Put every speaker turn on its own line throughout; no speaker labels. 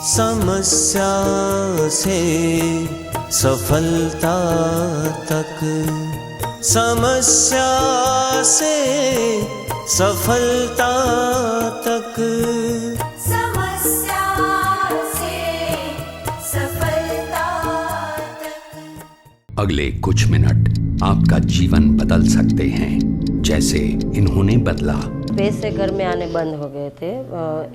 समस्या से सफलता तक, समस्या से सफलता तक,
समस्या से सफलता तक।
अगले कुछ मिनट आपका जीवन बदल सकते हैं, जैसे इन्होंने बदला।
पैसे घर में आने बंद हो गए थे,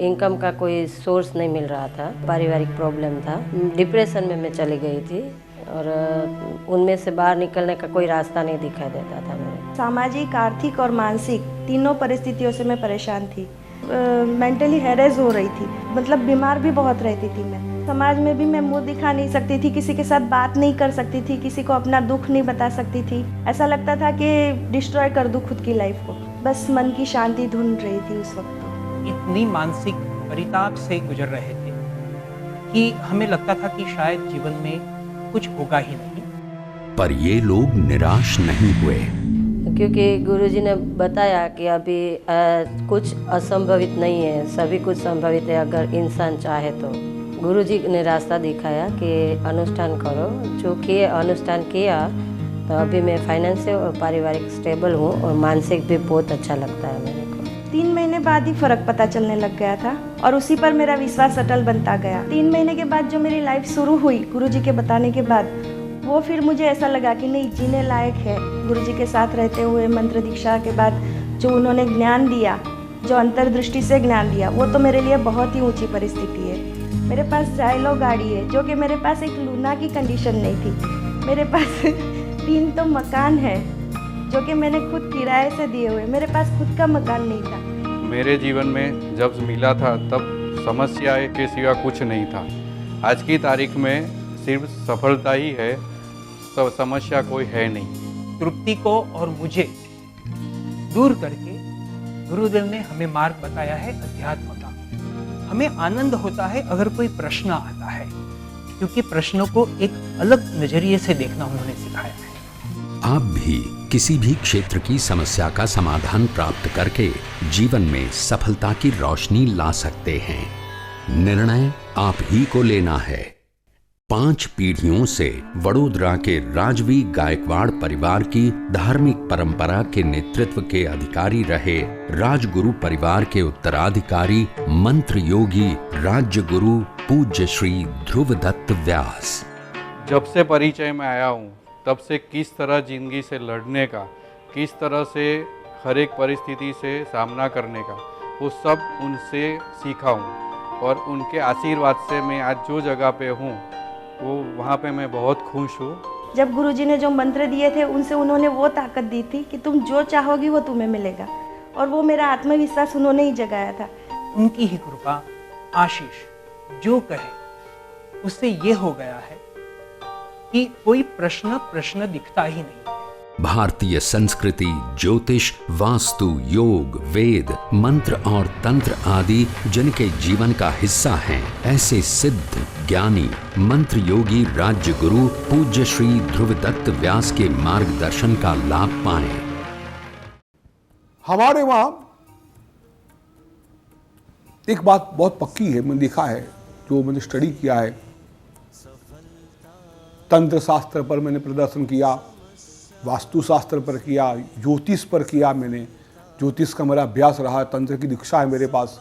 इनकम का कोई सोर्स नहीं मिल रहा था, पारिवारिक प्रॉब्लम था, डिप्रेशन में मैं चली गई थी और उनमें से बाहर निकलने का कोई रास्ता नहीं दिखाई देता था मेरे।
सामाजिक, आर्थिक और मानसिक तीनों परिस्थितियों से मैं परेशान थी। मेंटली हैरेस हो रही थी, मतलब बीमार भी बहुत रहती थी मैं। समाज में भी मैं मुंह दिखा नहीं सकती थी, किसी के साथ बात नहीं कर सकती थी, किसी को अपना दुख नहीं बता सकती थी। ऐसा लगता था कि डिस्ट्रॉय कर दूं खुद की लाइफ को। बस मन की शांति ढूंढ रही थी उस वक्त।
इतनी मानसिक परिताप से गुजर रहे थे कि हमें लगता था कि शायद जीवन में कुछ होगा ही नहीं।
पर ये लोग निराश नहीं हुए,
क्योंकि गुरुजी ने बताया कि अभी कुछ असंभवित नहीं है, सभी कुछ संभवित है अगर इंसान चाहे तो। गुरुजी ने रास्ता दिखाया कि अनुष्ठान करो, जो किए अनुष्ठान किया तो अभी मैं फाइनेंशियल और पारिवारिक स्टेबल हूँ और मानसिक भी बहुत अच्छा लगता है मेरे को।
3 महीने बाद ही फर्क पता चलने लग गया था और उसी पर मेरा विश्वास अटल बनता गया। 3 महीने के बाद जो मेरी लाइफ शुरू हुई गुरुजी के बताने के बाद, वो फिर मुझे ऐसा लगा कि नहीं, जीने लायक है। गुरुजी के साथ रहते हुए मंत्र दीक्षा के बाद जो उन्होंने ज्ञान दिया, जो अंतर्दृष्टि से ज्ञान दिया, वो तो मेरे लिए बहुत ही ऊंची परिस्थिति है। मेरे पास जाइलो गाड़ी है, जो कि मेरे पास एक लूना की कंडीशन नहीं थी। मेरे पास 3 तो मकान है जो कि मैंने खुद किराए से दिए हुए। मेरे पास खुद का मकान नहीं था।
मेरे जीवन में जब मिला था तब समस्या के सिवा कुछ नहीं था। आज की तारीख में सिर्फ सफलता ही है, समस्या कोई है नहीं।
तृप्ति को और मुझे दूर करके गुरुदेव ने हमें मार्ग बताया है अध्यात्म का। हमें आनंद होता है अगर कोई प्रश्न आता है, क्योंकि प्रश्नों को एक अलग नजरिए से देखना उन्होंने सिखाया है।
आप भी किसी भी क्षेत्र की समस्या का समाधान प्राप्त करके जीवन में सफलता की रोशनी ला सकते हैं। निर्णय आप ही को लेना है। 5 पीढ़ियों से वडोदरा के राजवी गायकवाड़ परिवार की धार्मिक परंपरा के नेतृत्व के अधिकारी रहे राजगुरु परिवार के उत्तराधिकारी मंत्र योगी राज्य गुरु पूज्य श्री ध्रुव दत्त व्यास।
जब से परिचय में आया हूँ तब से किस तरह जिंदगी से लड़ने का, किस तरह से हर एक परिस्थिति से सामना करने का, वो सब उनसे सीखा हूँ और उनके आशीर्वाद से मैं आज जो जगह पे हूँ वो वहाँ पे मैं बहुत खुश हूँ।
जब गुरुजी ने जो मंत्र दिए थे उनसे उन्होंने वो ताकत दी थी कि तुम जो चाहोगी वो तुम्हें मिलेगा, और वो मेरा आत्मविश्वास उन्होंने ही जगाया था।
उनकी ही कृपा, आशीष, जो कहे उससे ये हो गया है कि कोई प्रश्न दिखता ही नहीं।
भारतीय संस्कृति, ज्योतिष, वास्तु, योग, वेद, मंत्र और तंत्र आदि जिनके जीवन का हिस्सा हैं, ऐसे सिद्ध, ज्ञानी, मंत्र योगी राज्य गुरु पूज्य श्री ध्रुव दत्त व्यास के मार्गदर्शन का लाभ पाएं।
हमारे वहां एक बात बहुत पक्की है, मैंने देखा है, जो मैंने स्टडी किया है। तंत्र शास्त्र पर मैंने प्रदर्शन किया, वास्तु शास्त्र पर किया, ज्योतिष पर किया। मैंने ज्योतिष का मेरा अभ्यास रहा, तंत्र की दीक्षा है मेरे पास,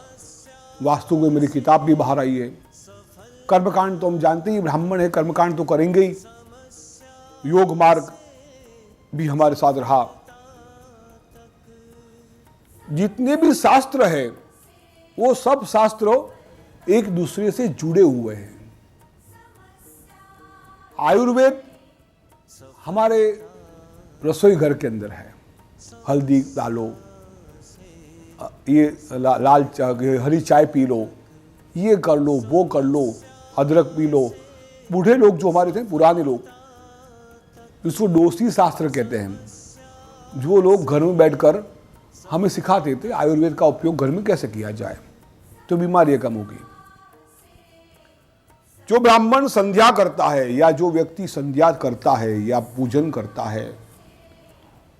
वास्तु में मेरी किताब भी बाहर आई है। कर्मकांड तो हम जानते ही, ब्राह्मण है, कर्मकांड तो करेंगे ही। योग मार्ग भी हमारे साथ रहा। जितने भी शास्त्र है वो सब शास्त्र एक दूसरे से जुड़े हुए हैं। आयुर्वेद हमारे रसोई घर के अंदर है। हल्दी डालो, ये लाल हरी चाय पी लो, ये कर लो, वो कर लो, अदरक पी लो। बूढ़े लोग जो हमारे थे, पुराने लोग, इसको डोसी शास्त्र कहते हैं, जो लोग घर में बैठकर हमें सिखाते थे आयुर्वेद का उपयोग घर में कैसे किया जाए तो बीमारियां कम होगी। जो ब्राह्मण संध्या करता है या जो व्यक्ति संध्या करता है या पूजन करता है,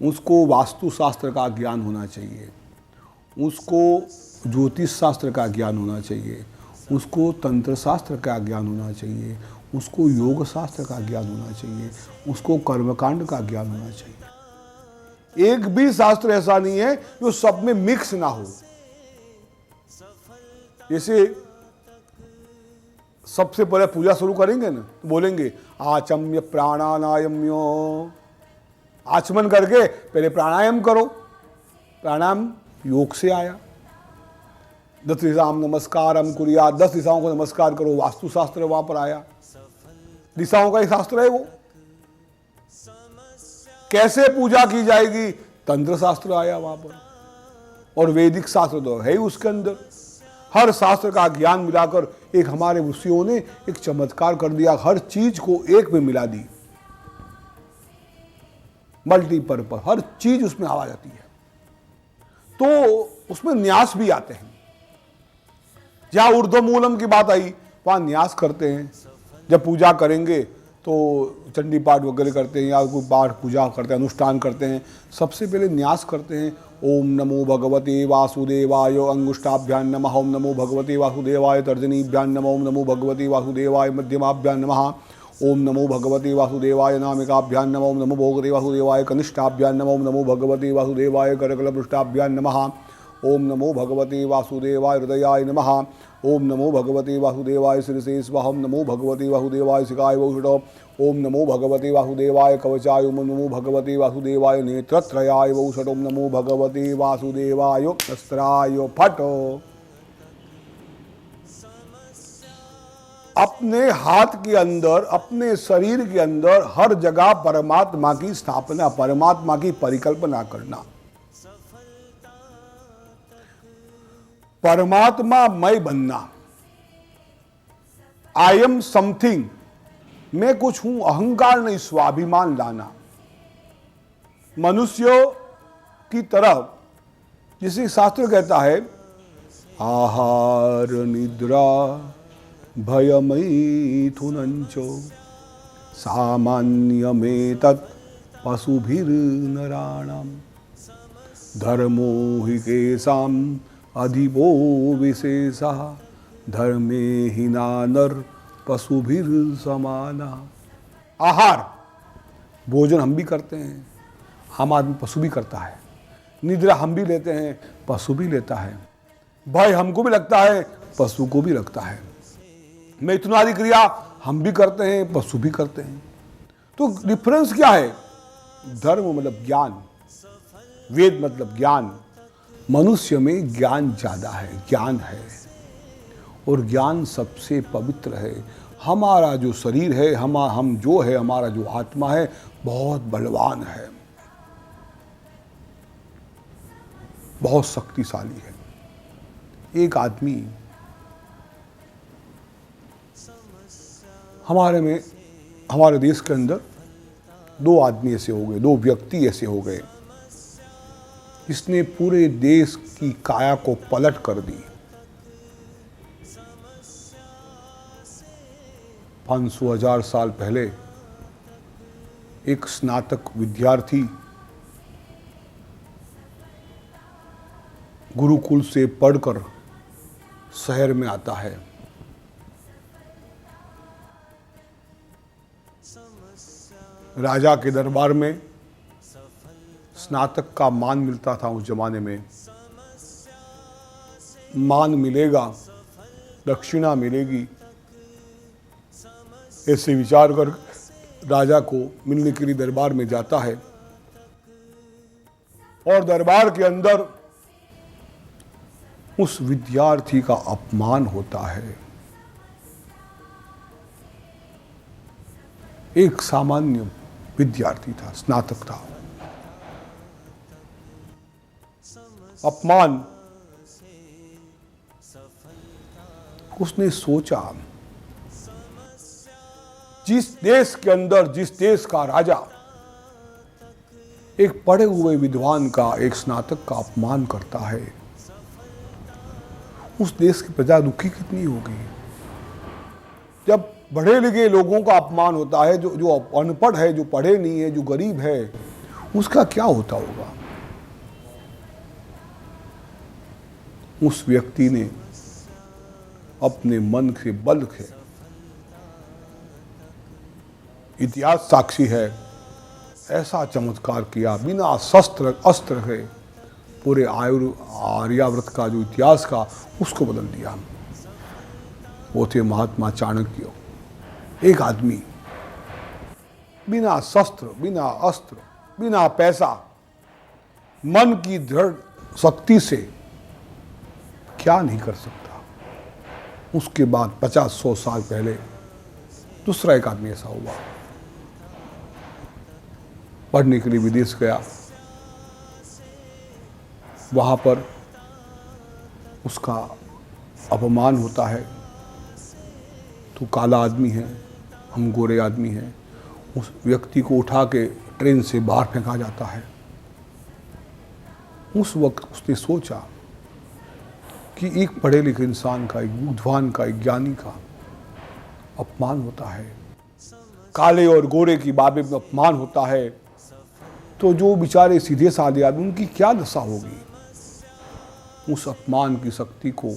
उसको वास्तुशास्त्र का ज्ञान होना चाहिए। उसको ज्योतिष शास्त्र का ज्ञान होना चाहिए, उसको तंत्र शास्त्र का ज्ञान होना चाहिए, उसको योग शास्त्र का ज्ञान होना चाहिए, उसको कर्मकांड का ज्ञान होना चाहिए। एक भी शास्त्र ऐसा नहीं है जो सब में मिक्स ना हो। जैसे सबसे पहले पूजा शुरू करेंगे ना तो बोलेंगे आचम्य प्राणानायम्यो, आचमन करके पहले प्राणायाम करो। प्राणायाम योग से आया। 10 दिशाओं नमस्कारम कुरिया, 10 दिशाओं को नमस्कार करो, वास्तुशास्त्र वहां पर आया। दिशाओं का ही शास्त्र है वो। कैसे पूजा की जाएगी, तंत्र शास्त्र आया वहां पर, और वैदिक शास्त्र तो है ही उसके अंदर। हर शास्त्र का ज्ञान मिलाकर एक हमारे ऋषियों ने एक चमत्कार कर दिया, हर चीज को एक में मिला दी। मल्टीपर्पज हर चीज उसमें आ जाती है, तो उसमें न्यास भी आते हैं। जहां ऊर्ध्वमूलम की बात आई वहां न्यास करते हैं। जब पूजा करेंगे तो चंडी पाठ वगैरह करते हैं या कोई पाठ पूजा करते हैं, अनुष्ठान करते हैं, सबसे पहले न्यास करते हैं। ओम नमो भगवते वासुदेवाय अंगुष्ठाभ्यां नमः, ओम नमो भगवते वासुदेवाय तर्जनीभ्यां नमः, ओम नमो भगवते वासुदेवाय मध्यमाभ्यां नमः, ओम नमो भगवते वासुदेवाय नामिकाभ्यां नमः, ओम नमो भगवते वासुदेवाय कनिष्ठाभ्यां नमः, ओम नमो भगवते वासुदेवाय करकलपृष्ठाभ्यां नमः, ओम नमो भगवते वासुदेवाय हृदयाय नमः, ओम नमो भगवते वासुदेवाय शिरसे स्वाहा, ओम नमो भगवते वासुदेवाय शिखाय वौषधो, ओम नमो भगवते वासुदेवाय कवचाय, ओम नमो भगवते वासुदेवाय नेत्रत्रयाय वौषधो, ओम नमो भगवते वासुदेवाय अस्त्राय फटो। अपने हाथ के अंदर, अपने शरीर के अंदर हर जगह परमात्मा की स्थापना, परमात्मा की परिकल्पना करना। परमात्मा मय बनना। आई एम समथिंग, मैं कुछ हूं, अहंकार नहीं, स्वाभिमान लाना। मनुष्यों की तरफ जिसे शास्त्र कहता है आहार निद्रा भयमैथुनंचो सामान्यमेतत् पशुभिर्नराणाम् धर्मो हि केषाम् अधिपो विशेषः धर्मे हीना नर पशुभिर समाना। आहार, भोजन हम भी करते हैं, हम आदमी, पशु भी करता है। निद्रा हम भी लेते हैं, पशु भी लेता है। भय हमको भी लगता है, पशु को भी लगता है। मैथुनादि क्रिया हम भी करते हैं, पशु भी करते हैं। तो डिफरेंस क्या है? धर्म मतलब ज्ञान, वेद मतलब ज्ञान। मनुष्य में ज्ञान ज्यादा है, ज्ञान है, और ज्ञान सबसे पवित्र है। हमारा जो शरीर है, हम जो है, हमारा जो आत्मा है, बहुत बलवान है, बहुत शक्तिशाली है। एक आदमी हमारे देश के अंदर 2 आदमी ऐसे हो गए, 2 व्यक्ति ऐसे हो गए, इसने पूरे देश की काया को पलट कर दी। 500,000 साल पहले एक स्नातक विद्यार्थी गुरुकुल से पढ़कर शहर में आता है। राजा के दरबार में स्नातक का मान मिलता था उस जमाने में। मान मिलेगा, दक्षिणा मिलेगी, ऐसे विचार कर राजा को मिलने के लिए दरबार में जाता है। और दरबार के अंदर उस विद्यार्थी का अपमान होता है। एक सामान्य विद्यार्थी था, स्नातक था। अपमान। उसने सोचा, जिस देश के अंदर, जिस देश का राजा एक पढ़े हुए विद्वान का, एक स्नातक का अपमान करता है, उस देश की प्रजा दुखी कितनी होगी। जब पढ़े लिखे लोगों का अपमान होता है, जो अनपढ़ है, जो पढ़े नहीं है, जो गरीब है, उसका क्या होता होगा। उस व्यक्ति ने अपने मन के बल से, इतिहास साक्षी है, ऐसा चमत्कार किया बिना शस्त्र अस्त्र के, पूरे आर्यावर्त का जो इतिहास का उसको बदल दिया। वो थे महात्मा चाणक्य। एक आदमी बिना शस्त्र, बिना अस्त्र, बिना पैसा, मन की दृढ़ शक्ति से क्या नहीं कर सकता। उसके बाद 50-100 साल पहले दूसरा एक आदमी ऐसा हुआ, पढ़ने के लिए विदेश गया। वहाँ पर उसका अपमान होता है, तो काला आदमी है, हम गोरे आदमी हैं। उस व्यक्ति को उठा के ट्रेन से बाहर फेंका जाता है। उस वक्त उसने सोचा कि एक पढ़े लिखे इंसान का, एक बुद्धिमान का, एक ज्ञानी का अपमान होता है, काले और गोरे की बाबे में अपमान होता है, तो जो बेचारे सीधे साधे आदमी उनकी क्या दशा होगी। उस अपमान की शक्ति को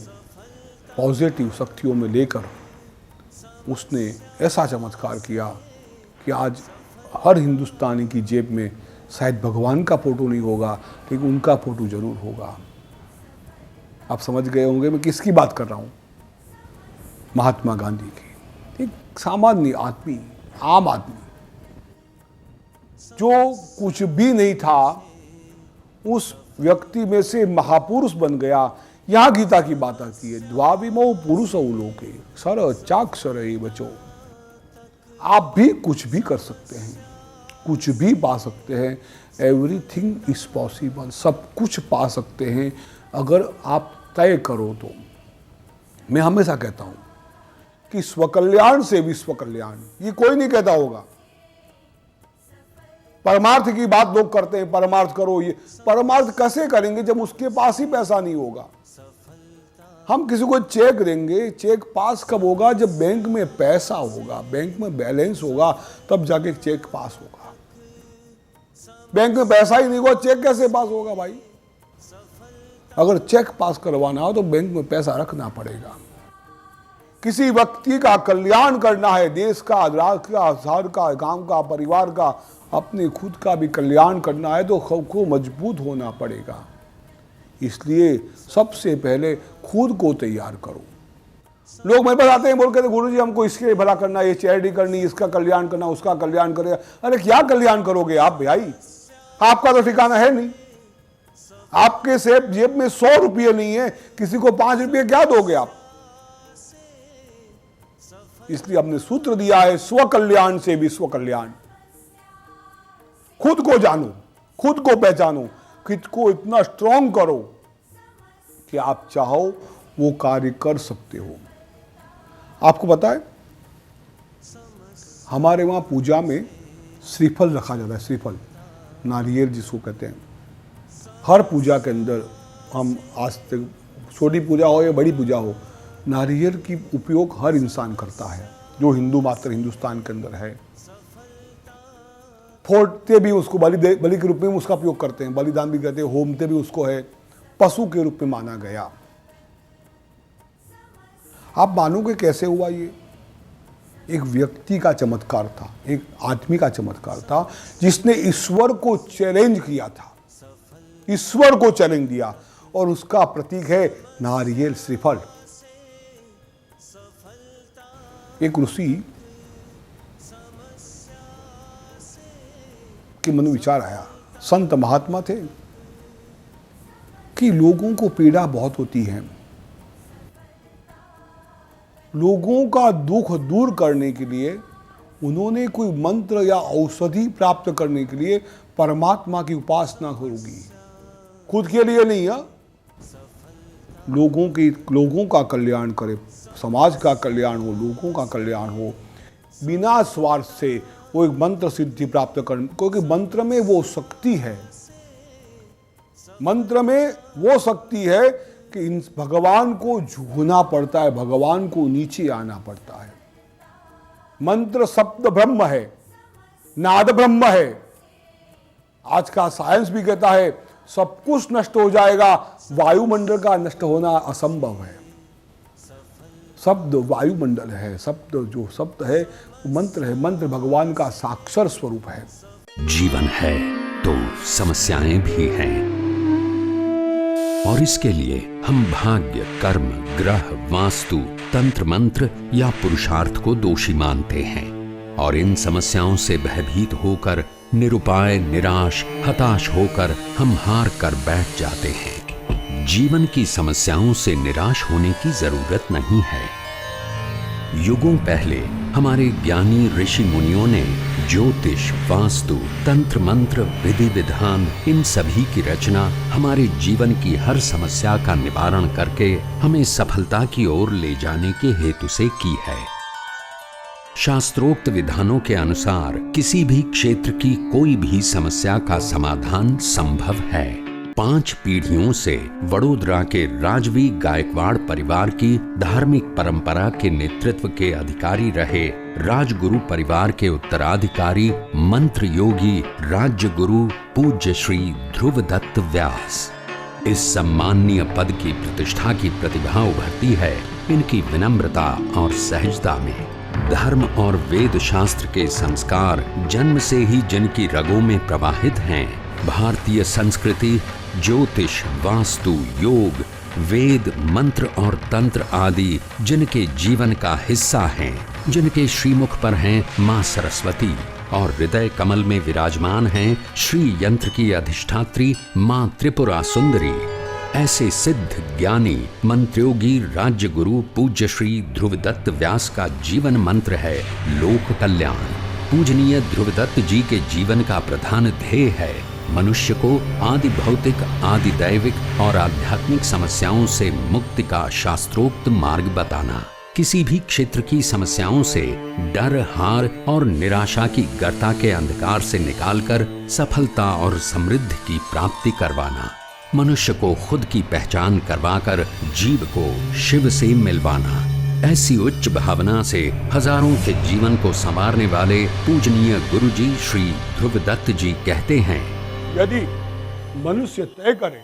पॉजिटिव शक्तियों में लेकर उसने ऐसा चमत्कार किया कि आज हर हिंदुस्तानी की जेब में शायद भगवान का फोटो नहीं होगा, लेकिन उनका फोटो जरूर होगा। आप समझ गए होंगे मैं किसकी बात कर रहा हूँ, महात्मा गांधी की। एक सामान्य आदमी, आम आदमी, जो कुछ भी नहीं था, उस व्यक्ति में से महापुरुष बन गया। यहां गीता की बात आती है, द्वाविमो पुरुष लोके सर चाक्षर बचो। आप भी कुछ भी कर सकते हैं, कुछ भी पा सकते हैं। एवरीथिंग इज पॉसिबल, सब कुछ पा सकते हैं अगर आप तय करो तो। मैं हमेशा कहता हूं कि स्वकल्याण से विश्व कल्याण, ये कोई नहीं कहता होगा। परमार्थ की बात लोग करते हैं, परमार्थ करो, ये परमार्थ कैसे करेंगे जब उसके पास ही पैसा नहीं होगा। हम किसी को चेक देंगे, चेक पास कब होगा, जब बैंक में पैसा होगा, बैंक में बैलेंस होगा, तब जाके चेक पास होगा। बैंक में पैसा ही नहीं होगा, चेक कैसे पास होगा भाई। अगर चेक पास करवाना हो तो बैंक में पैसा रखना पड़ेगा। किसी व्यक्ति का कल्याण करना है, देश का, राज्य का, शहर का, गांव का, परिवार का, अपने खुद का भी कल्याण करना है तो खुद को मजबूत होना पड़ेगा। इसलिए सबसे पहले खुद को तैयार करो। लोग मेरे पास आते हैं, बोल कहते गुरुजी हमको इसके लिए भला करना है, ये चैरिटी करनी, इसका कल्याण करना, उसका कल्याण करेगा। अरे क्या कल्याण करोगे आप भाई, आपका तो ठिकाना है नहीं। आपके जेब में 100 रुपये नहीं है, किसी को 5 रुपये क्या दोगे आप। इसलिए हमने सूत्र दिया है, स्व कल्याण से विश्व कल्याण। खुद को जानो, खुद को पहचानो, खुद को इतना स्ट्रांग करो कि आप चाहो वो कार्य कर सकते हो। आपको पता है हमारे वहां पूजा में श्रीफल रखा जाता है, श्रीफल, नारियल जिसको कहते हैं। हर पूजा के अंदर हम आज तक, छोटी पूजा हो या बड़ी पूजा हो, नारियल की उपयोग हर इंसान करता है जो हिंदू मात्र हिंदुस्तान के अंदर है। फोड़ते भी उसको, बलि के रूप में उसका उपयोग करते हैं, बलिदान भी कहते हैं, होमते भी उसको है, पशु के रूप में माना गया। आप मानोगे कैसे हुआ ये? एक व्यक्ति का चमत्कार था, एक आदमी का चमत्कार था, जिसने ईश्वर को चैलेंज किया था, ईश्वर को चैलेंज दिया, और उसका प्रतीक है नारियल श्रीफल। एक ऋषि के मन में विचार आया, संत महात्मा थे, कि लोगों को पीड़ा बहुत होती है, लोगों का दुख दूर करने के लिए उन्होंने कोई मंत्र या औषधि प्राप्त करने के लिए परमात्मा की उपासना करोगी। खुद के लिए नहीं है, लोगों का कल्याण करे, समाज का कल्याण हो, लोगों का कल्याण हो, बिना स्वार्थ से वो एक मंत्र सिद्धि प्राप्त कर, क्योंकि मंत्र में वो शक्ति है, मंत्र में वो शक्ति है कि भगवान को झुकना पड़ता है, भगवान को नीचे आना पड़ता है। मंत्र शब्द ब्रह्म है, नाद ब्रह्म है। आज का साइंस भी कहता है सब कुछ नष्ट हो जाएगा, वायुमंडल का नष्ट होना असंभव है। शब्द वायुमंडल है, शब्द जो शब्द है वो मंत्र है, मंत्र भगवान का साक्षर स्वरूप है।
जीवन है तो समस्याएं भी हैं, और इसके लिए हम भाग्य, कर्म, ग्रह, वास्तु, तंत्र मंत्र या पुरुषार्थ को दोषी मानते हैं और इन समस्याओं से भयभीत होकर निरुपाय, निराश, हताश होकर हम हार कर बैठ जाते हैं। जीवन की समस्याओं से निराश होने की जरूरत नहीं है। युगों पहले हमारे ज्ञानी ऋषि मुनियों ने ज्योतिष, वास्तु, तंत्र मंत्र, विधि विधान, इन सभी की रचना हमारे जीवन की हर समस्या का निवारण करके हमें सफलता की ओर ले जाने के हेतु से की है। शास्त्रोक्त विधानों के अनुसार किसी भी क्षेत्र की कोई भी समस्या का समाधान संभव है। 5 पीढ़ियों से वडोदरा के राजवी गायकवाड़ परिवार की धार्मिक परंपरा के नेतृत्व के अधिकारी रहे राजगुरु परिवार के उत्तराधिकारी मंत्र योगी राज्य गुरु पूज्य श्री ध्रुवदत्त व्यास। इस सम्माननीय पद की प्रतिष्ठा की प्रतिभा उभरती है इनकी विनम्रता और सहजता में। धर्म और वेद शास्त्र के संस्कार जन्म से ही जिनकी रगों में प्रवाहित हैं, भारतीय संस्कृति, ज्योतिष, वास्तु, योग, वेद, मंत्र और तंत्र आदि जिनके जीवन का हिस्सा हैं, जिनके श्रीमुख पर हैं मां सरस्वती और हृदय कमल में विराजमान हैं श्री यंत्र की अधिष्ठात्री मां त्रिपुरा सुंदरी, ऐसे सिद्ध ज्ञानी मंत्रोगी राज्य गुरु पूज्य श्री ध्रुवदत्त व्यास का जीवन मंत्र है लोक कल्याण। पूजनीय ध्रुवदत्त जी के जीवन का प्रधान ध्येय है मनुष्य को आदि भौतिक, आदि दैविक और आध्यात्मिक समस्याओं से मुक्ति का शास्त्रोक्त मार्ग बताना। किसी भी क्षेत्र की समस्याओं से डर, हार और निराशा की गर्ता के अंधकार से निकालकर सफलता और समृद्धि की प्राप्ति करवाना। मनुष्य को खुद की पहचान करवाकर जीव को शिव से मिलवाना। ऐसी उच्च भावना से हजारों के जीवन को संवारने वाले पूजनीय गुरुजी श्री ध्रुवदत्त जी कहते हैं,
यदि मनुष्य तय करे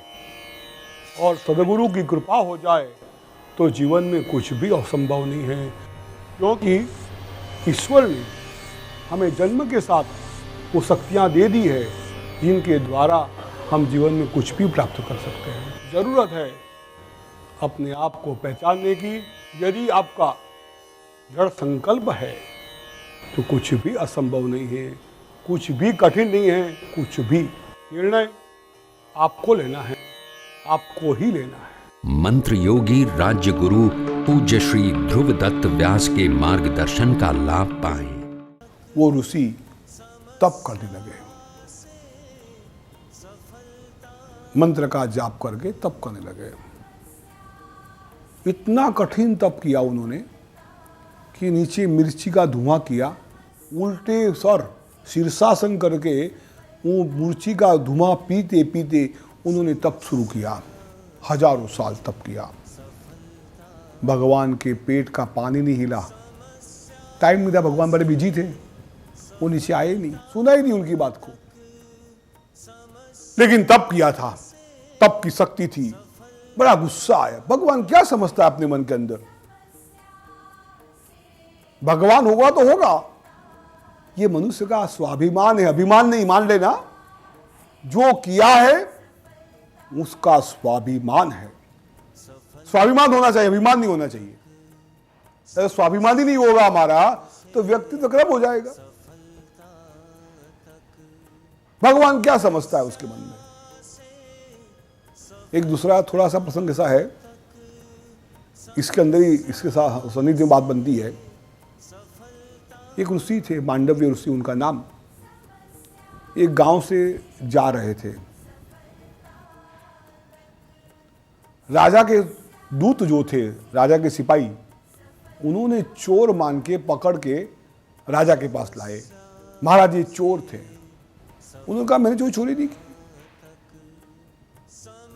और सदगुरु की कृपा हो जाए तो जीवन में कुछ भी असंभव नहीं है, क्योंकि ईश्वर ने हमें जन्म के साथ वो शक्तियाँ दे दी है जिनके द्वारा हम जीवन में कुछ भी प्राप्त कर सकते हैं। जरूरत है अपने आप को पहचानने की। यदि आपका दृढ़ संकल्प है तो कुछ भी असंभव नहीं है, कुछ भी कठिन नहीं है। कुछ भी निर्णय आपको लेना है, आपको ही लेना है।
मंत्र योगी राज्य गुरु पूज्य श्री ध्रुवदत्त व्यास के मार्गदर्शन का लाभ पाएं।
वो ऋषि तप करने लगे, मंत्र का जाप करके तप करने लगे। इतना कठिन तप किया उन्होंने कि नीचे मिर्ची का धुआं किया, उल्टे सर शीर्षासन करके वो मिर्ची का धुआं पीते पीते उन्होंने तप शुरू किया। हजारों साल तप किया। भगवान के पेट का पानी नहीं हिला। टाइम नहीं था, भगवान बड़े बिजी थे, वो नीचे आए नहीं, सुना ही नहीं उनकी बात को। लेकिन तप किया था, तप की शक्ति थी। बड़ा गुस्सा आया, भगवान क्या समझता है अपने मन के अंदर, भगवान होगा तो होगा, ये मनुष्य का स्वाभिमान है, अभिमान नहीं, मान लेना। जो किया है उसका स्वाभिमान है। स्वाभिमान होना चाहिए, अभिमान नहीं होना चाहिए। अगर स्वाभिमान ही नहीं होगा हमारा तो व्यक्तित्व खराब हो जाएगा। भगवान क्या समझता है उसके मन में। एक दूसरा थोड़ा सा प्रसंग ऐसा है, इसके अंदर ही इसके साथ सानिध्य में बात बनती है। एक ऋषि थे, मांडव्य ऋषि उनका नाम। एक गांव से जा रहे थे। राजा के दूत जो थे, राजा के सिपाही, उन्होंने चोर मान के पकड़ के राजा के पास लाए। महाराज ये चोर थे। उन्होंने कहा मैंने कोई चोरी नहीं की।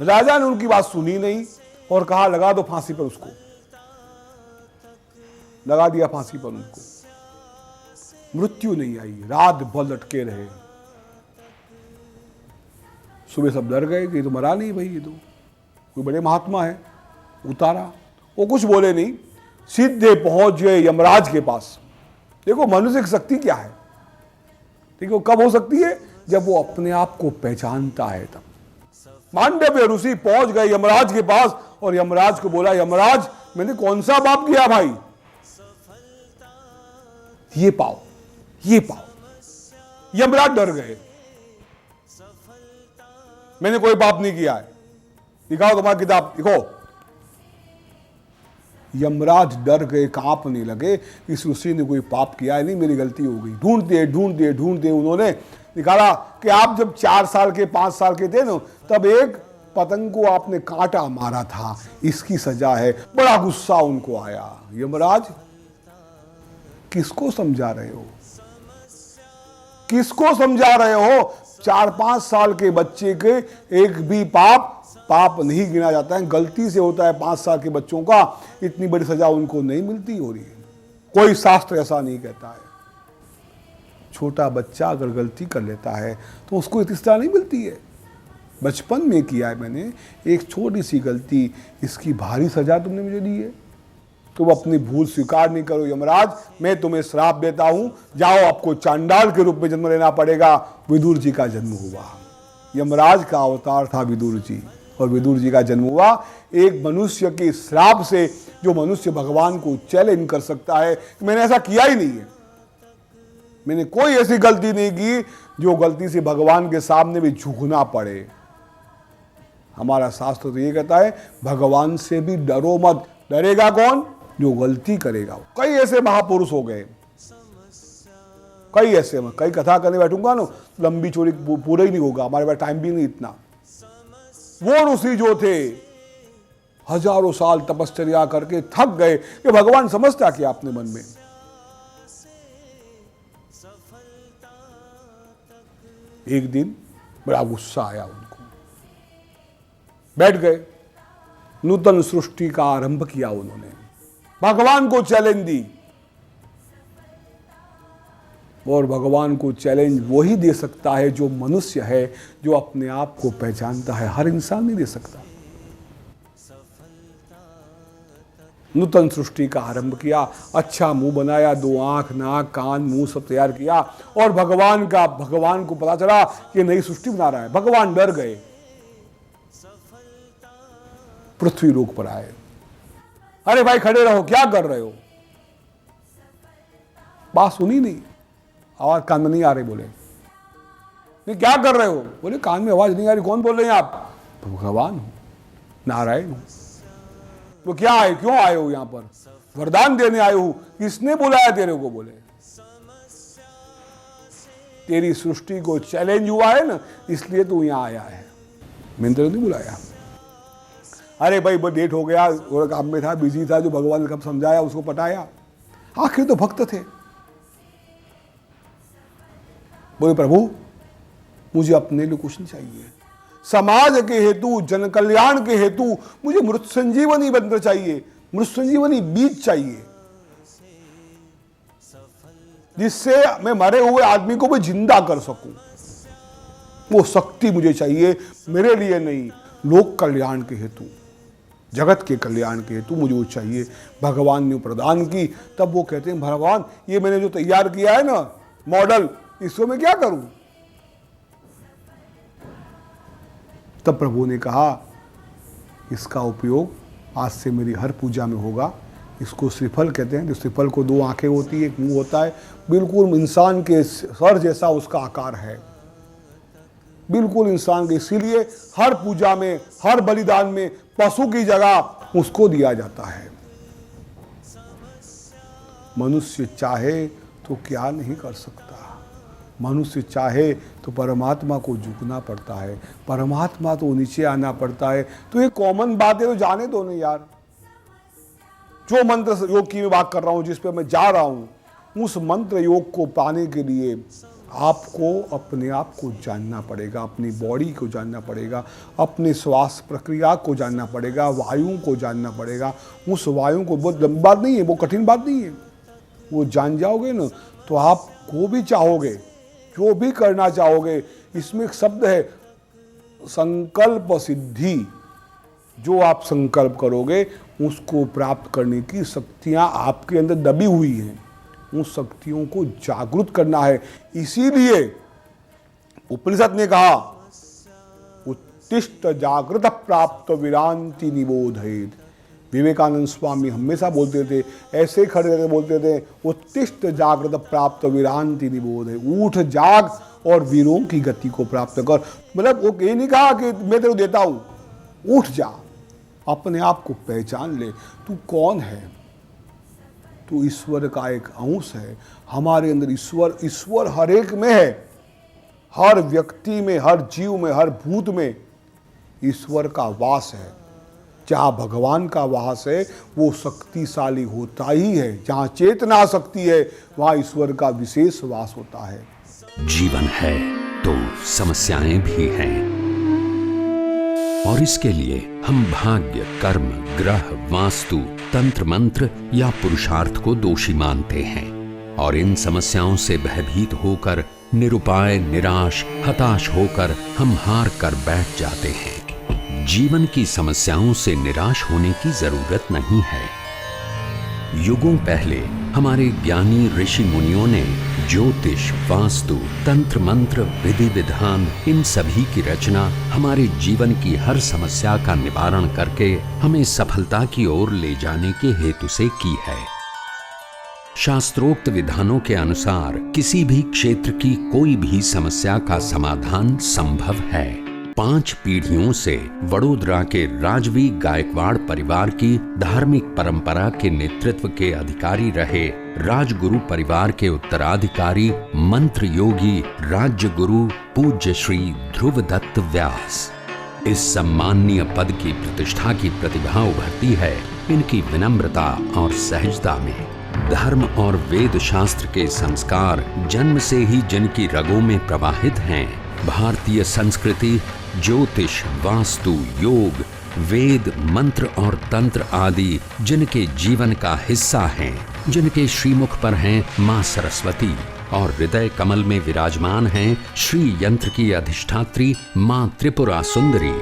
राजा ने उनकी बात सुनी नहीं और कहा लगा दो फांसी पर उसको। लगा दिया फांसी पर उनको। मृत्यु नहीं आई, रात भर लटके रहे। सुबह सब डर गए कि ये तो मरा नहीं भाई, ये तो कोई बड़े महात्मा है। उतारा, वो कुछ बोले नहीं, सीधे पहुंच गए यमराज के पास। देखो मनुष्य की शक्ति क्या है, ठीक है, वो कब हो सकती है, जब वो अपने आप को पहचानता है तब। मांडव्य ऋषि पहुंच गए यमराज के पास और यमराज को बोला, यमराज मैंने कौन सा पाप किया भाई, ये पाओ, ये पाओ। यमराज डर गए, मैंने कोई पाप नहीं किया है, दिखाओ तुम्हारी किताब, दिखो। यमराज डर गए, कांपने लगे, इस ऋषि ने कोई पाप किया है नहीं, मेरी गलती हो गई। ढूंढते ढूंढते ढूंढते उन्होंने निकाला कि आप जब 4 साल के 5 साल के थे ना, तब एक पतंग को आपने कांटा मारा था, इसकी सजा है। बड़ा गुस्सा उनको आया। यमराज किसको समझा रहे हो, किसको समझा रहे हो? 4-5 साल के बच्चे के एक भी पाप नहीं गिना जाता है, गलती से होता है 5 साल के बच्चों का, इतनी बड़ी सजा उनको नहीं मिलती हो रही है। कोई शास्त्र ऐसा नहीं कहता है। छोटा बच्चा अगर गलती कर लेता है तो उसको इतनी सजा नहीं मिलती है। बचपन में किया है मैंने एक छोटी सी गलती, इसकी भारी सजा तुमने मुझे दी है। तुम अपनी भूल स्वीकार नहीं करो। यमराज मैं तुम्हें श्राप देता हूं, जाओ आपको चांडाल के रूप में जन्म लेना पड़ेगा। विदुर जी का जन्म हुआ। यमराज का अवतार था विदुर जी, और विदुर जी का जन्म हुआ एक मनुष्य के श्राप से, जो मनुष्य भगवान को चैलेंज कर सकता है। मैंने ऐसा किया ही नहीं है, मैंने कोई ऐसी गलती नहीं की जो गलती से भगवान के सामने भी झुकना पड़े। हमारा शास्त्र तो ये कहता है, भगवान से भी डरो मत। डरेगा कौन? जो गलती करेगा। कई ऐसे महापुरुष हो गए, कई ऐसे, कई कथा करने बैठूंगा ना, लंबी चौड़ी पूरा ही नहीं होगा, हमारे पास टाइम भी नहीं इतना। वो ऋषि जो थे हजारों साल तपश्चर्या करके थक गए कि भगवान समझता क्या अपने मन में। एक दिन बड़ा गुस्सा आया उनको, बैठ गए, नूतन सृष्टि का आरंभ किया उन्होंने, भगवान को चैलेंज दी। और भगवान को चैलेंज वही दे सकता है जो मनुष्य है, जो अपने आप को पहचानता है। हर इंसान नहीं दे सकता। नूतन सृष्टि का आरंभ किया, अच्छा मुंह बनाया, 2 आंख, नाक, कान, मुंह सब तैयार किया, और भगवान को पता चला कि नई सृष्टि बना रहा है। भगवान डर गए, पृथ्वी लोक पर आए। अरे भाई खड़े रहो, क्या कर रहे हो? बात सुनी नहीं, आवाज कान में नहीं आ रही। बोले नहीं क्या कर रहे हो? बोले कान में आवाज नहीं आ रही। कौन बोल रहे हैं आप? भगवान हूं, नारायण हूं। वो क्या आए, क्यों आए हो यहां पर? वरदान देने आए हो। किसने बुलाया तेरे को? बोले तेरी सृष्टि को चैलेंज हुआ है ना, इसलिए तू यहां आया है, मैंने तेरे नहीं बुलाया। अरे भाई वो डेट हो गया, और काम में था, बिजी था, जो भगवान ने कब समझाया उसको पटाया। आखिर तो भक्त थे। बोले प्रभु मुझे अपने लिए कुछ नहीं चाहिए, समाज के हेतु, जन कल्याण के हेतु मुझे मृत संजीवनी मंत्र चाहिए, मृत संजीवनी बीज चाहिए, जिससे मैं मरे हुए आदमी को भी जिंदा कर सकूं। वो शक्ति मुझे चाहिए, मेरे लिए नहीं, लोक कल्याण के हेतु, जगत के कल्याण के हेतु मुझे वो चाहिए। भगवान ने प्रदान की। तब वो कहते हैं भगवान ये मैंने जो तैयार किया है ना मॉडल, इसको मैं क्या करूं? तब प्रभु ने कहा इसका उपयोग आज से मेरी हर पूजा में होगा। इसको श्रीफल कहते हैं। जो श्रीफल को 2 आंखें होती है, एक मुंह होता है, बिल्कुल इंसान के सर जैसा उसका आकार है, बिल्कुल इंसान के। इसीलिए हर पूजा में, हर बलिदान में पशु की जगह उसको दिया जाता है। मनुष्य चाहे तो क्या नहीं कर सकता। मनुष्य चाहे तो परमात्मा को झुकना पड़ता है, परमात्मा तो नीचे आना पड़ता है। तो ये कॉमन बात है, तो जाने दो ना यार। जो मंत्र योग की मैं बात कर रहा हूं, जिस पे मैं जा रहा हूं, उस मंत्र योग को पाने के लिए आपको अपने आप को जानना पड़ेगा, अपनी बॉडी को जानना पड़ेगा, अपने श्वास प्रक्रिया को जानना पड़ेगा, वायु को जानना पड़ेगा। उस वायु को, बहुत लंबी बात नहीं है, वो कठिन बात नहीं है, वो जान जाओगे ना तो आप को भी चाहोगे, जो भी करना चाहोगे। इसमें एक शब्द है संकल्प सिद्धि, जो आप संकल्प करोगे उसको प्राप्त करने की शक्तियां आपके अंदर दबी हुई हैं, उन शक्तियों को जागृत करना है। इसीलिए उपनिषद ने कहा उत्तिष्ठ जागृत प्राप्त विरांति निबोधयेत्। विवेकानंद स्वामी हमेशा बोलते थे, ऐसे खड़े करके बोलते थे, उत्तिष्ठ जागृत प्राप्त विरांति निबोधयेत्, उठ जाग और वीरों की गति को प्राप्त कर। मतलब वो ये नहीं कहा कि मैं तेरे को देता हूं, उठ जा, अपने आप को पहचान ले, तू कौन है, तू ईश्वर का एक अंश है। हमारे अंदर ईश्वर हर एक में है, हर व्यक्ति में, हर जीव में, हर भूत में ईश्वर का वास है। जहाँ भगवान का वास है वो शक्तिशाली होता ही है। जहाँ चेतना शक्ति है वहाँ ईश्वर का विशेष वास होता है।
जीवन है तो समस्याएं भी हैं, और इसके लिए हम भाग्य, कर्म, ग्रह, वास्तु, तंत्र मंत्र या पुरुषार्थ को दोषी मानते हैं, और इन समस्याओं से भयभीत होकर, निरुपाय, निराश, हताश होकर हम हार कर बैठ जाते हैं। जीवन की समस्याओं से निराश होने की जरूरत नहीं है। युगों पहले हमारे ज्ञानी ऋषि मुनियों ने ज्योतिष, वास्तु, तंत्र मंत्र, विधि विधान, इन सभी की रचना हमारे जीवन की हर समस्या का निवारण करके हमें सफलता की ओर ले जाने के हेतु से की है। शास्त्रोक्त विधानों के अनुसार किसी भी क्षेत्र की कोई भी समस्या का समाधान संभव है। 5 पीढ़ियों से वडोदरा के राजवी गायकवाड़ परिवार की धार्मिक परंपरा के नेतृत्व के अधिकारी रहे राजगुरु परिवार के उत्तराधिकारी मंत्र योगी राज्य गुरु पूज्य श्री ध्रुवदत्त व्यास। इस सम्माननीय पद की प्रतिष्ठा की प्रतिभा उभरती है इनकी विनम्रता और सहजता में। धर्म और वेद शास्त्र के संस्कार जन्म से ही जिनकी रगों में प्रवाहित हैं, भारतीय संस्कृति, ज्योतिष, वास्तु, योग, वेद, मंत्र और तंत्र आदि जिनके जीवन का हिस्सा हैं, जिनके श्रीमुख पर हैं मां सरस्वती और हृदय कमल में विराजमान हैं श्री यंत्र की अधिष्ठात्री मां त्रिपुरा सुंदरी,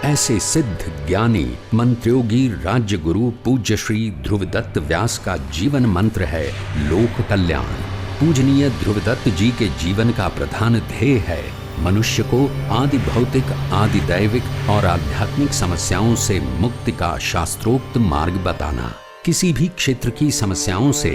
ऐसे सिद्ध ज्ञानी मंत्रोगी राज्य गुरु पूज्य श्री ध्रुवदत्त व्यास का जीवन मंत्र है लोक कल्याण। पूजनीय ध्रुवदत्त जी के जीवन का प्रधान ध्येय है मनुष्य को आदि भौतिक, आदि दैविक और आध्यात्मिक समस्याओं से मुक्ति का शास्त्रोक्त मार्ग बताना। किसी भी क्षेत्र की समस्याओं से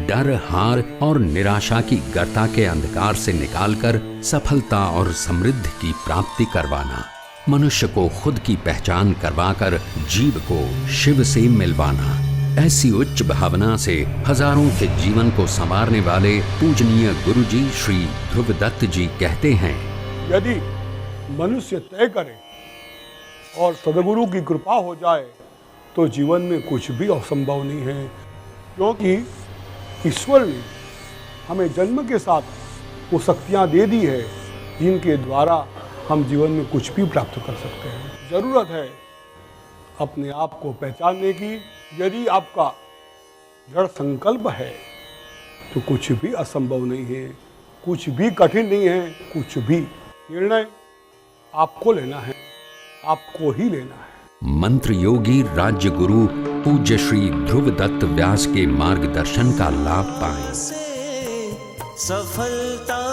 डर, हार और निराशा की गर्ता के अंधकार से निकालकर सफलता और समृद्धि की प्राप्ति करवाना। मनुष्य को खुद की पहचान करवाकर जीव को शिव से मिलवाना। ऐसी उच्च भावना से हजारों के जीवन को संवारने वाले पूजनीय गुरुजी श्री ध्रुवदत्त जी कहते हैं,
यदि मनुष्य तय करे और सदगुरु की कृपा हो जाए तो जीवन में कुछ भी असंभव नहीं है, क्योंकि ईश्वर ने हमें जन्म के साथ वो शक्तियाँ दे दी है जिनके द्वारा हम जीवन में कुछ भी प्राप्त कर सकते हैं। जरूरत है अपने आप को पहचानने की। यदि आपका दृढ़ संकल्प है तो कुछ भी असंभव नहीं है, कुछ भी कठिन नहीं है। कुछ भी निर्णय आपको लेना है, आपको ही लेना है।
मंत्र योगी राज्य गुरु पूज्य श्री ध्रुवदत्त व्यास के मार्गदर्शन का लाभ पाएं।
सफलता